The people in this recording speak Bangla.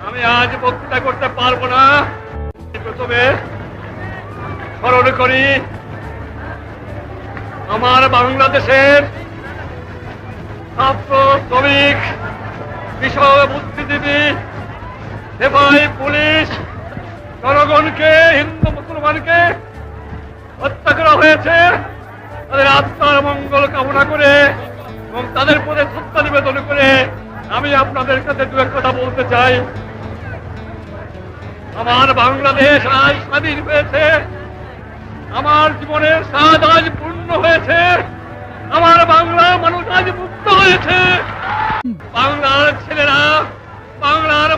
আমি আজ বক্তৃতা করতে পারবো না। প্রথমে স্মরণ করি আমার বাংলাদেশের ছাত্র, শ্রমিক, কৃষক, বুদ্ধিজীবী, সিপাহী, পুলিশ, জনগণকে, হিন্দু মুসলমানকে হত্যা করা হয়েছে। তাদের আত্মার মঙ্গল কামনা করে এবং তাদের প্রতি শ্রদ্ধা নিবেদন করে আমি আপনাদের কাছে দু এক কথা বলতে চাই। আমার বাংলাদেশ আজ স্বাধীন হয়েছে, আমার জীবনের স্বাদ আজ পূর্ণ হয়েছে, আমার বাংলা মানুষ আজ মুক্ত হয়েছে। বাংলার ছেলেরা, বাংলার